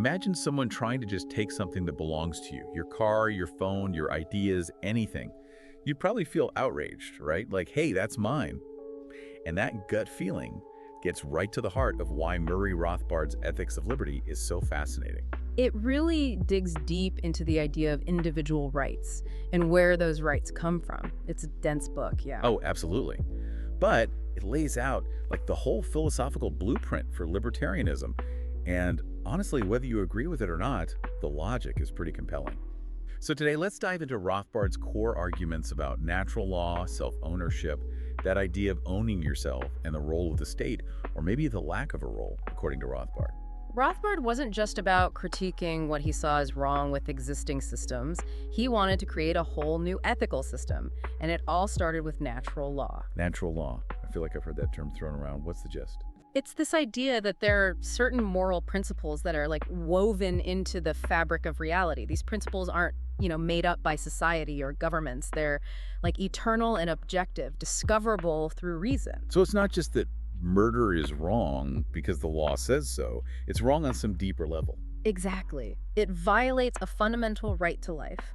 Imagine someone trying to just take something that belongs to you, your car, your phone, your ideas, anything. You'd probably feel outraged, right? Like, hey, that's mine. And that gut feeling gets right to the heart of why Murray Rothbard's Ethics of Liberty is so fascinating. It really digs deep into the idea of individual rights and where those rights come from. It's a dense book, yeah. Oh, absolutely. But it lays out like the whole philosophical blueprint for libertarianism. And honestly, whether you agree with it or not, the logic is pretty compelling. So today, let's dive into Rothbard's core arguments about natural law, self-ownership, that idea of owning yourself, and the role of the state, or maybe the lack of a role, according to Rothbard. Rothbard wasn't just about critiquing what he saw as wrong with existing systems. He wanted to create a whole new ethical system, and it all started with natural law. Natural law. I feel like I've heard that term thrown around. What's the gist? It's this idea that there are certain moral principles that are like woven into the fabric of reality. These principles aren't, made up by society or governments. They're like eternal and objective, discoverable through reason. So it's not just that murder is wrong because the law says so. It's wrong on some deeper level. Exactly. It violates a fundamental right to life.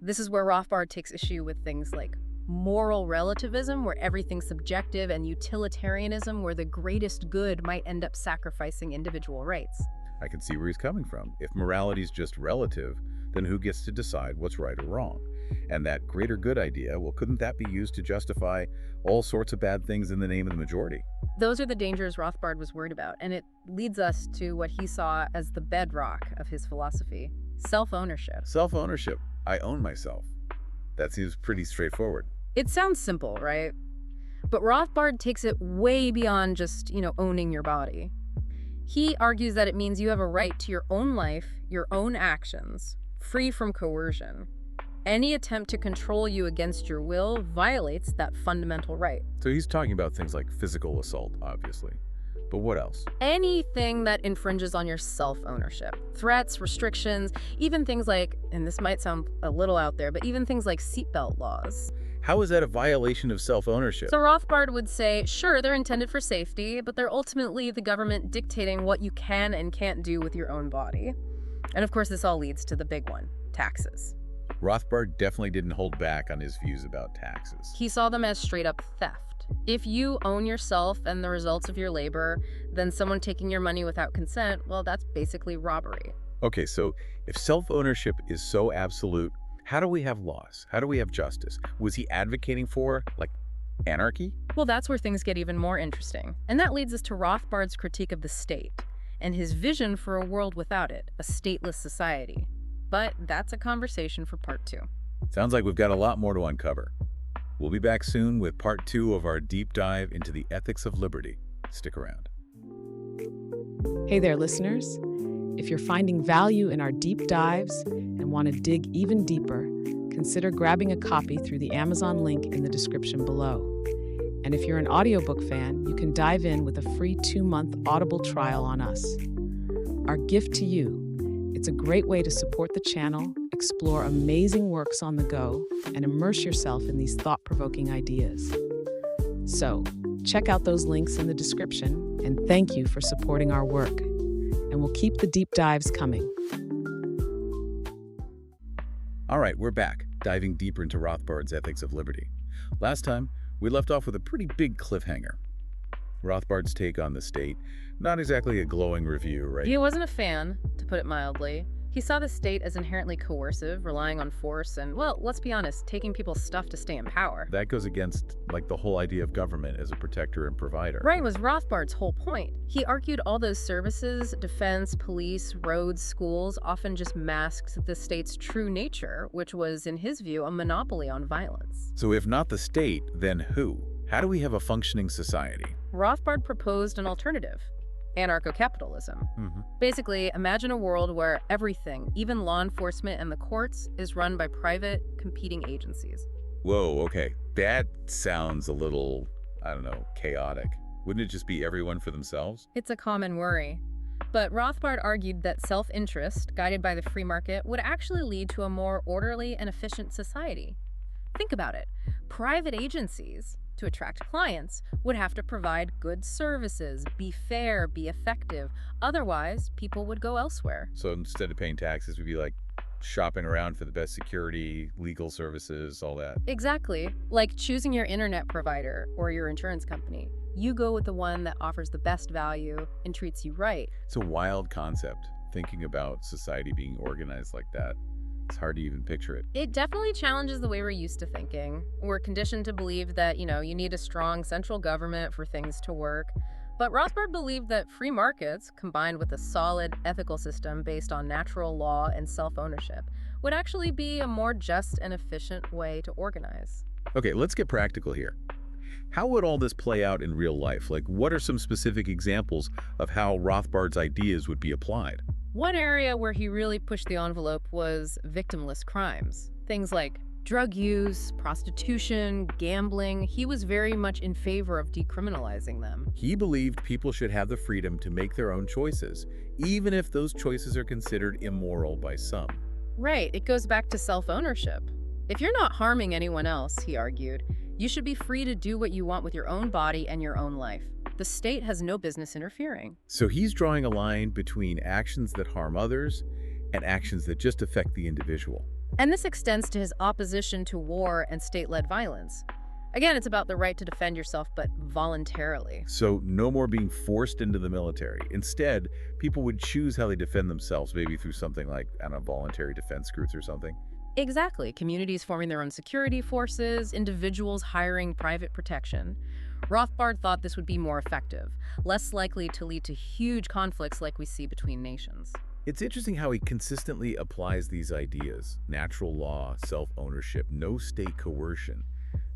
This is where Rothbard takes issue with things like moral relativism, where everything's subjective, and utilitarianism, where the greatest good might end up sacrificing individual rights. I can see where he's coming from. If morality is just relative, then who gets to decide what's right or wrong? And that greater good idea, well, couldn't that be used to justify all sorts of bad things in the name of the majority? Those are the dangers Rothbard was worried about, and it leads us to what he saw as the bedrock of his philosophy: self-ownership. Self-ownership. I own myself. That seems pretty straightforward. It sounds simple, right? But Rothbard takes it way beyond just, owning your body. He argues that it means you have a right to your own life, your own actions, free from coercion. Any attempt to control you against your will violates that fundamental right. So he's talking about things like physical assault, obviously. But what else? Anything that infringes on your self-ownership. Threats, restrictions, even things like, and this might sound a little out there, but even things like seatbelt laws. How is that a violation of self-ownership? So Rothbard would say, sure, they're intended for safety, but they're ultimately the government dictating what you can and can't do with your own body. And of course, this all leads to the big one: taxes. Rothbard definitely didn't hold back on his views about taxes. He saw them as straight-up theft. If you own yourself and the results of your labor, then someone taking your money without consent, well, that's basically robbery. Okay, so if self-ownership is so absolute, how do we have laws? How do we have justice? Was he advocating for, like, anarchy? Well, that's where things get even more interesting. And that leads us to Rothbard's critique of the state and his vision for a world without it, a stateless society. But that's a conversation for part 2. Sounds like we've got a lot more to uncover. We'll be back soon with part 2 of our deep dive into the ethics of liberty. Stick around. Hey there, listeners. If you're finding value in our deep dives and want to dig even deeper, consider grabbing a copy through the Amazon link in the description below. And if you're an audiobook fan, you can dive in with a free 2-month Audible trial on us. Our gift to you. It's a great way to support the channel, explore amazing works on the go, and immerse yourself in these thought-provoking ideas. So, check out those links in the description, and thank you for supporting our work. And we'll keep the deep dives coming. All right, we're back, diving deeper into Rothbard's Ethics of Liberty. Last time, we left off with a pretty big cliffhanger. Rothbard's take on the state. Not exactly a glowing review, right? He wasn't a fan, to put it mildly. He saw the state as inherently coercive, relying on force, and, well, let's be honest, taking people's stuff to stay in power. That goes against, like, the whole idea of government as a protector and provider. Right, was Rothbard's whole point. He argued all those services, defense, police, roads, schools, often just masked the state's true nature, which was, in his view, a monopoly on violence. So if not the state, then who? How do we have a functioning society? Rothbard proposed an alternative: Anarcho-Capitalism. Basically, imagine a world where everything, even law enforcement and the courts, is run by private, competing agencies. Whoa, okay. That sounds a little, I don't know, chaotic. Wouldn't it just be everyone for themselves? It's a common worry. But Rothbard argued that self-interest, guided by the free market, would actually lead to a more orderly and efficient society. Think about it. Private agencies, to attract clients, would have to provide good services, be fair, be effective. Otherwise, people would go elsewhere. So instead of paying taxes, we'd be like shopping around for the best security, legal services, all that. Exactly. Like choosing your internet provider or your insurance company. You go with the one that offers the best value and treats you right. It's a wild concept, thinking about society being organized like that. It's hard to even picture it. It definitely challenges the way we're used to thinking. We're conditioned to believe that, you need a strong central government for things to work. But Rothbard believed that free markets, combined with a solid ethical system based on natural law and self-ownership, would actually be a more just and efficient way to organize. Okay, let's get practical here. How would all this play out in real life? Like, what are some specific examples of how Rothbard's ideas would be applied? One area where he really pushed the envelope was victimless crimes. Things like drug use, prostitution, gambling. He was very much in favor of decriminalizing them. He believed people should have the freedom to make their own choices, even if those choices are considered immoral by some. Right, it goes back to self-ownership. If you're not harming anyone else, he argued, you should be free to do what you want with your own body and your own life. The state has no business interfering. So he's drawing a line between actions that harm others and actions that just affect the individual. And this extends to his opposition to war and state-led violence. Again, it's about the right to defend yourself, but voluntarily. So no more being forced into the military. Instead, people would choose how they defend themselves, maybe through something like, I don't know, voluntary defense groups or something. Exactly. Communities forming their own security forces, individuals hiring private protection. Rothbard thought this would be more effective, less likely to lead to huge conflicts like we see between nations. It's interesting how he consistently applies these ideas, natural law, self-ownership, no state coercion,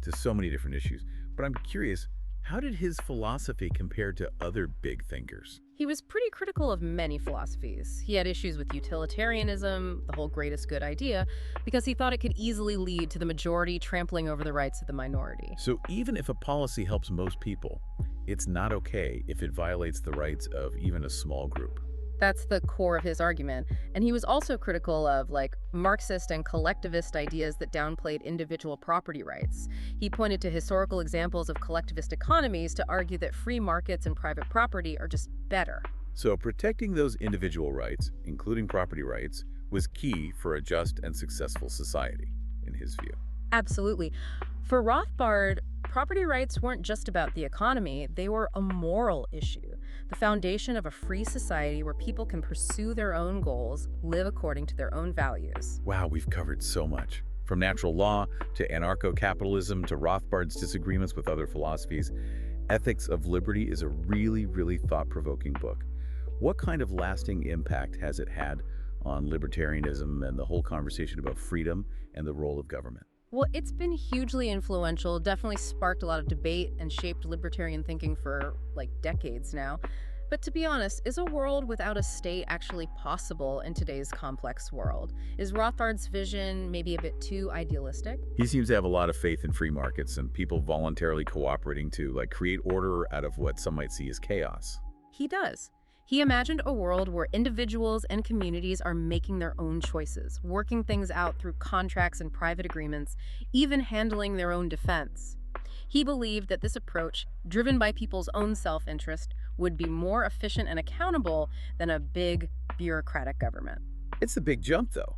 to so many different issues. But I'm curious, how did his philosophy compare to other big thinkers? He was pretty critical of many philosophies. He had issues with utilitarianism, the whole greatest good idea, because he thought it could easily lead to the majority trampling over the rights of the minority. So even if a policy helps most people, it's not okay if it violates the rights of even a small group. That's the core of his argument. And he was also critical of, Marxist and collectivist ideas that downplayed individual property rights. He pointed to historical examples of collectivist economies to argue that free markets and private property are just better. So protecting those individual rights, including property rights, was key for a just and successful society, in his view. Absolutely. For Rothbard, property rights weren't just about the economy, they were a moral issue. The foundation of a free society where people can pursue their own goals, live according to their own values. Wow, we've covered so much. From natural law to anarcho-capitalism to Rothbard's disagreements with other philosophies, Ethics of Liberty is a really, really thought-provoking book. What kind of lasting impact has it had on libertarianism and the whole conversation about freedom and the role of government? Well, it's been hugely influential, definitely sparked a lot of debate and shaped libertarian thinking for decades now. But to be honest, is a world without a state actually possible in today's complex world? Is Rothbard's vision maybe a bit too idealistic? He seems to have a lot of faith in free markets and people voluntarily cooperating to create order out of what some might see as chaos. He does. He imagined a world where individuals and communities are making their own choices, working things out through contracts and private agreements, even handling their own defense. He believed that this approach, driven by people's own self-interest, would be more efficient and accountable than a big, bureaucratic government. It's a big jump, though.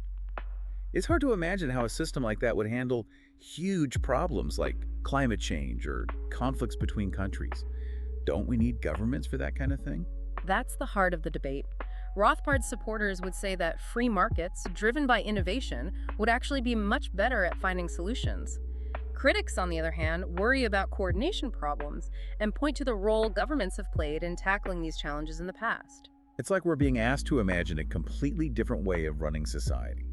It's hard to imagine how a system like that would handle huge problems like climate change or conflicts between countries. Don't we need governments for that kind of thing? That's the heart of the debate. Rothbard's supporters would say that free markets, driven by innovation, would actually be much better at finding solutions. Critics, on the other hand, worry about coordination problems and point to the role governments have played in tackling these challenges in the past. It's like we're being asked to imagine a completely different way of running society.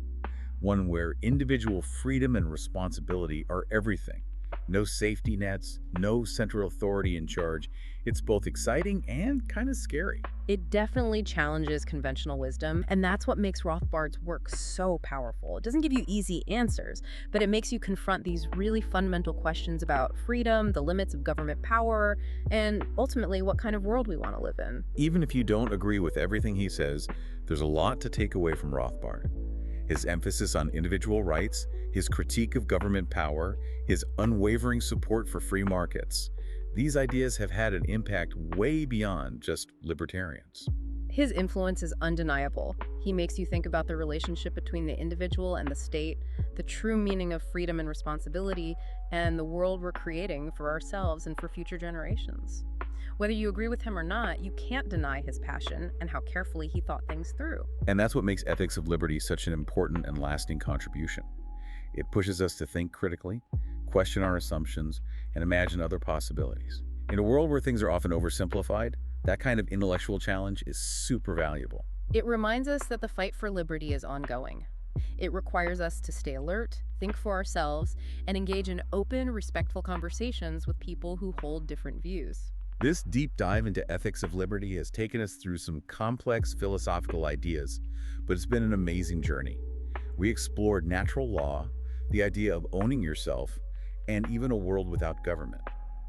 One where individual freedom and responsibility are everything. No safety nets, no central authority in charge. It's both exciting and kind of scary. It definitely challenges conventional wisdom, and that's what makes Rothbard's work so powerful. It doesn't give you easy answers, but it makes you confront these really fundamental questions about freedom, the limits of government power, and ultimately what kind of world we want to live in. Even if you don't agree with everything he says, there's a lot to take away from Rothbard. his emphasis on individual rights, his critique of government power, his unwavering support for free markets. These ideas have had an impact way beyond just libertarians. His influence is undeniable. He makes you think about the relationship between the individual and the state, the true meaning of freedom and responsibility, and the world we're creating for ourselves and for future generations. Whether you agree with him or not, you can't deny his passion and how carefully he thought things through. And that's what makes Ethics of Liberty such an important and lasting contribution. It pushes us to think critically, question our assumptions, and imagine other possibilities. In a world where things are often oversimplified, that kind of intellectual challenge is super valuable. It reminds us that the fight for liberty is ongoing. It requires us to stay alert, think for ourselves, and engage in open, respectful conversations with people who hold different views. This deep dive into ethics of liberty has taken us through some complex philosophical ideas, but it's been an amazing journey. We explored natural law, the idea of owning yourself, and even a world without government.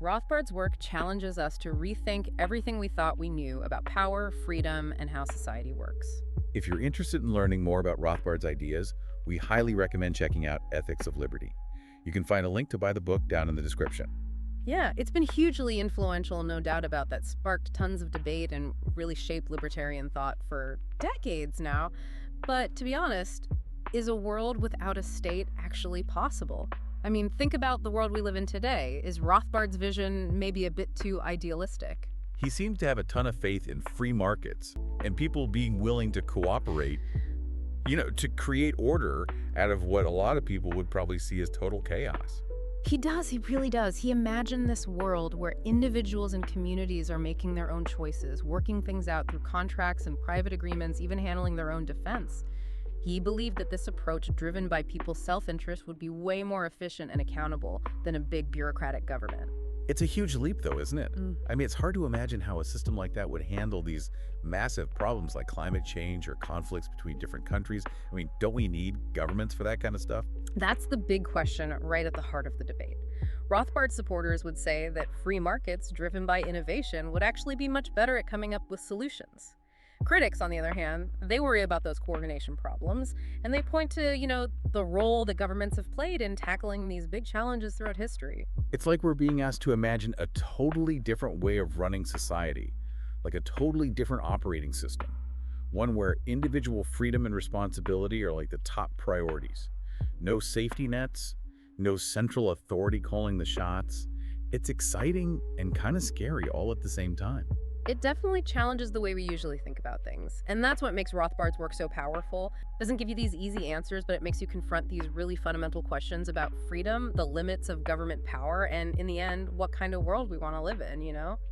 Rothbard's work challenges us to rethink everything we thought we knew about power, freedom, and how society works. If you're interested in learning more about Rothbard's ideas, we highly recommend checking out Ethics of Liberty. You can find a link to buy the book down in the description. Yeah, it's been hugely influential, no doubt about that. Sparked tons of debate and really shaped libertarian thought for decades now. But to be honest, is a world without a state actually possible? I mean, think about the world we live in today. Is Rothbard's vision maybe a bit too idealistic? He seems to have a ton of faith in free markets and people being willing to cooperate, to create order out of what a lot of people would probably see as total chaos. He does, he really does. He imagined this world where individuals and communities are making their own choices, working things out through contracts and private agreements, even handling their own defense. He believed that this approach, driven by people's self-interest, would be way more efficient and accountable than a big bureaucratic government. It's a huge leap, though, isn't it? I mean, it's hard to imagine how a system like that would handle these massive problems like climate change or conflicts between different countries. I mean, don't we need governments for that kind of stuff? That's the big question right at the heart of the debate. Rothbard supporters would say that free markets driven by innovation would actually be much better at coming up with solutions. Critics, on the other hand, they worry about those coordination problems, and they point to, the role that governments have played in tackling these big challenges throughout history. It's like we're being asked to imagine a totally different way of running society, like a totally different operating system, one where individual freedom and responsibility are like the top priorities. No safety nets, no central authority calling the shots. It's exciting and kind of scary all at the same time. It definitely challenges the way we usually think about things. And that's what makes Rothbard's work so powerful. It doesn't give you these easy answers, but it makes you confront these really fundamental questions about freedom, the limits of government power, and in the end, what kind of world we want to live in.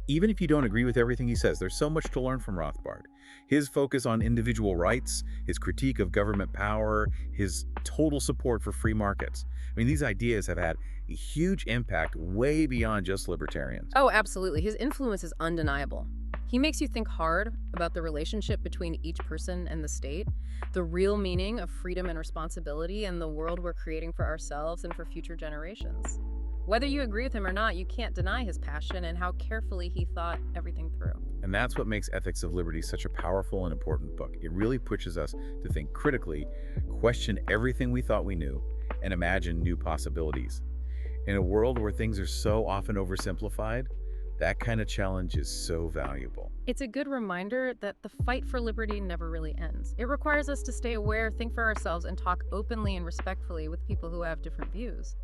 Even if you don't agree with everything he says, there's so much to learn from Rothbard. His focus on individual rights, his critique of government power, his total support for free markets. I mean, these ideas have had a huge impact way beyond just libertarians. Oh, absolutely. His influence is undeniable. He makes you think hard about the relationship between each person and the state, the real meaning of freedom and responsibility, and the world we're creating for ourselves and for future generations. Whether you agree with him or not, you can't deny his passion and how carefully he thought everything through. And that's what makes Ethics of Liberty such a powerful and important book. It really pushes us to think critically, question everything we thought we knew, and imagine new possibilities. In a world where things are so often oversimplified, that kind of challenge is so valuable. It's a good reminder that the fight for liberty never really ends. It requires us to stay aware, think for ourselves, and talk openly and respectfully with people who have different views.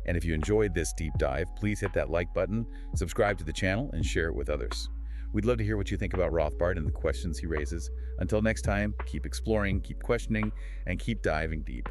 And if you enjoyed this deep dive, please hit that like button, subscribe to the channel, and share it with others. We'd love to hear what you think about Rothbard and the questions he raises. Until next time, keep exploring, keep questioning, and keep diving deep.